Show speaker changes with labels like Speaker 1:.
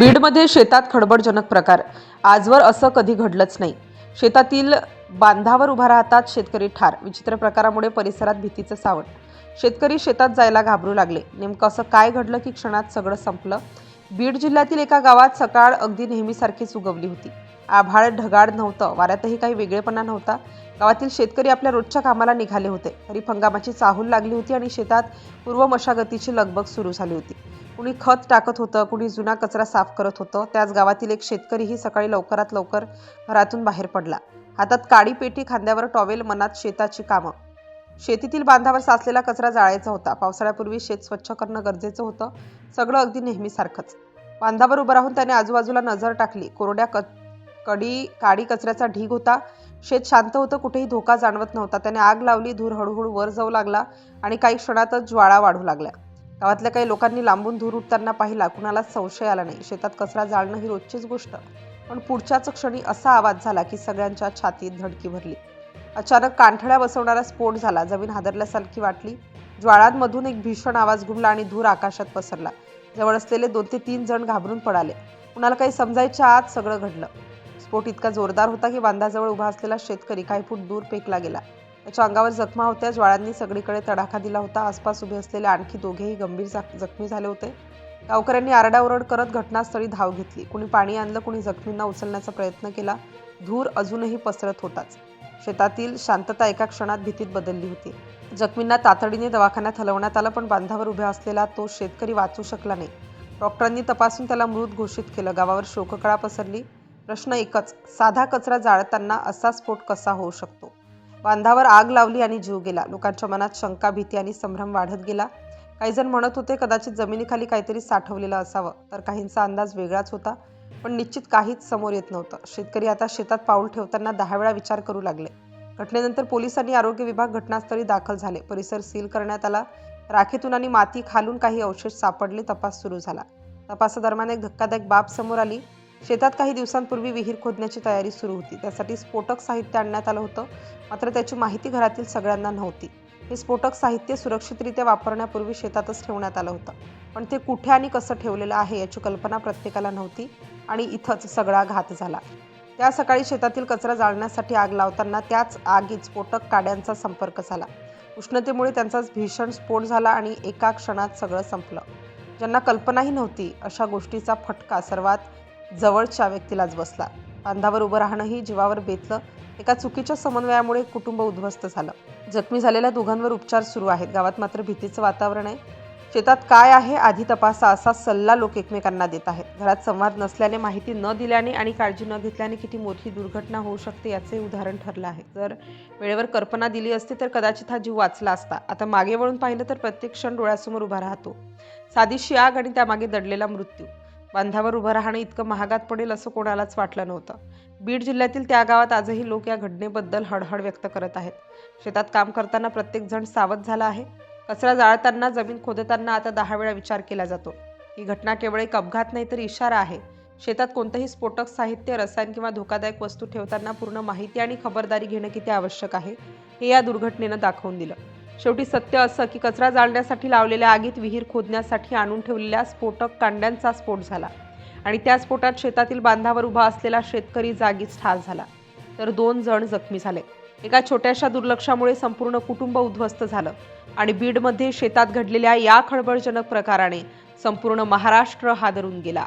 Speaker 1: बीडमध्ये शेतात खळबळजनक प्रकार. आजवर असं कधी घडलंच नाही. शेतातील बांधावर उभा राहतात शेतकरी ठार. विचित्र प्रकारामुळे परिसरात भीतीचं सावट. शेतकरी शेतात जायला घाबरू लागले. नेमकं असं काय घडलं की क्षणात सगळं संपलं? बीड जिल्ह्यातील एका गावात सकाळ अगदी नेहमीसारखीच उगवली होती. आभाळ ढगाळ नव्हतं, वाऱ्यातही काही वेगळेपणा नव्हता. गावातील शेतकरी आपल्या रोजच्या कामाला निघाले होते. खरीप हंगामाची चाहूल लागली होती आणि शेतात पूर्व मशागतीची लगबग सुरू झाली होती. कुणी खत टाकत होतं, कुणी जुना कचरा साफ करत होतं. त्याच गावातील एक शेतकरीही सकाळी लवकरात लवकर घरातून बाहेर पडला. हातात काडी पेटी, खांद्यावर टॉवेल, मनात शेताची कामं. शेतीतील बांधावर साचलेला कचरा जाळायचा होता. पावसाळ्यापूर्वी शेत स्वच्छ करणं गरजेचं होतं. सगळं अगदी नेहमीसारखंच. बांधावर उभं राहून त्याने आजूबाजूला नजर टाकली. कोरड्या काडी कचऱ्याचा ढीग होता. शेत शांत होतं, कुठेही धोका जाणवत नव्हता. त्याने आग लावली. धूर हळूहळू वर जाऊ लागला आणि काही क्षणातच ज्वाळा वाढू लागल्या. गावातल्या काही लोकांनी लांबून धूर उडताना पाहिला. कुणालाच संशय आला नाही. शेतात कचरा जाळणं ही रोजचीच गोष्ट. पण पुढच्याच क्षणी असा आवाज झाला की सगळ्यांच्या छातीत धडकी भरली. अचानक कानठळ्या बसवणारा स्फोट झाला. जमीन हादरल्यासारखी वाटली. ज्वाळांमधून एक भीषण आवाज घुमला आणि धूर आकाशात पसरला. जवळ असलेले 2 ते 3 जण घाबरून पळाले. कुणाला काही समजायच्या आत सगळं घडलं. स्फोट इतका जोरदार होता की बांधाजवळ उभा असलेला शेतकरी काही फूट दूर फेकला गेला. त्याच्या अंगावर जखमा होत्या. ज्वाळांनी सगळीकडे तडाखा दिला होता. आसपास उभे असलेले आणखी दोघेही गंभीर जखमी झाले होते. गावकऱ्यांनी आरडाओरड करत घटनास्थळी धाव घेतली. कुणी पाणी आणलं, कुणी जखमींना उचलण्याचा प्रयत्न केला. धूर अजूनही पसरत होताच. शेतातील शांतता एका क्षणात भीतीत बदलली होती. जखमींना तातडीने दवाखान्यात हलवण्यात आलं, पण बांधावर उभा असलेला तो शेतकरी वाचू शकला नाही. डॉक्टरांनी तपासून त्याला मृत घोषित केलं. गावावर शोककळा पसरली. प्रश्न एकच, साधा कचरा जाळताना असा स्फोट कसा होऊ शकतो? बांधावर आग लावली आणि जीव गेला. लोकांच्या मनात शंका, भीती आणि संभ्रम वाढत गेला. काही जण म्हणत होते कदाचित जमिनीखाली काहीतरी साठवलेलं असावं, तर काहींचा अंदाज वेगळाच होता. पण निश्चित काहीच समोर येत नव्हतं. शेतकरी आता शेतात पाऊल ठेवताना 10 वेळा विचार करू लागले. घटनेनंतर पोलीस आणि आरोग्य विभाग घटनास्थळी दाखल झाले. परिसर सील करण्यात आला. राखेतून आणि माती खालून काही अवशेष सापडले. तपास सुरू झाला. तपासादरम्यान एक धक्कादायक बाब समोर आली. शेतात काही दिवसांपूर्वी विहीर खोदण्याची तयारी सुरू होती. त्यासाठी स्फोटक साहित्य आणण्यात आलं होतं, मात्र त्याची माहिती घरातील सगळ्यांना नव्हती. हे स्फोटक साहित्य सुरक्षितरित्या वापरण्यापूर्वी शेतातच ठेवण्यात आलं होतं, पण ते कुठे आणि कसं ठेवलेलं आहे याची कल्पना प्रत्येकाला नव्हती आणि इथंच सगळा घात झाला. त्या सकाळी शेतातील कचरा जाळण्यासाठी आग लावताना त्याच आगीत स्फोटक काड्यांचा संपर्क झाला. उष्णतेमुळे त्यांचा भीषण स्फोट झाला आणि एका क्षणात सगळं संपलं. ज्यांना कल्पनाही नव्हती अशा गोष्टीचा फटका सर्वात जवळच्या व्यक्तीलाच बसला. बांधावर उभं राहणंही जीवावर बेतलं. एका चुकीच्या समन्वयामुळे कुटुंब उद्ध्वस्त झालं. जखमी झालेल्या दोघांवर उपचार सुरू आहेत. गावात मात्र भीतीचं वातावरण आहे. शेतात काय आहे आधी तपासा, असा सल्ला लोक एकमेकांना देत आहेत. घरात संवाद नसल्याने, माहिती न दिल्याने आणि काळजी न घेतल्याने किती मोठी दुर्घटना होऊ शकते याचे उदाहरण ठरलं आहे. जर वेळेवर कल्पना दिली असती तर कदाचित हा जीव वाचला असता. आता मागे वळून पाहिलं तर प्रत्येक क्षण डोळ्यासमोर उभा राहतो. साधीशी आग आणि त्यामागे दडलेला मृत्यू. बांधावर उभं राहणं इतकं महागात पडेल असं कोणालाच वाटलं नव्हतं. बीड जिल्ह्यातील त्या गावात आजही लोक या घटनेबद्दल हळहळ व्यक्त करत आहेत. शेतात काम करताना प्रत्येक जण सावध झाला आहे. कचरा जाळताना, जमीन खोदताना आता 10 वेळा विचार केला जातो. ही घटना केवळ एक अपघात नाही तर इशारा आहे. शेतात कोणतंही स्फोटक साहित्य, रसायन किंवा धोकादायक वस्तू ठेवताना पूर्ण माहिती आणि खबरदारी घेणं किती आवश्यक आहे हे या दुर्घटनेनं दाखवून दिलं. शेवटी सत्य असं की कचरा जाळण्यासाठी लावलेल्या आगीत विहीर खोदण्यासाठी आणून ठेवलेल्या स्फोटक कांड्यांचा स्फोट झाला आणि त्या स्फोटात शेतातील बांधावर उभा असलेला शेतकरी जागीच ठार झाला, तर 2 जण जखमी झाले. एका छोट्याशा दुर्लक्षामुळे संपूर्ण कुटुंब उद्ध्वस्त झालं आणि बीडमध्ये शेतात घडलेल्या या खळबळजनक प्रकाराने संपूर्ण महाराष्ट्र हादरून गेला.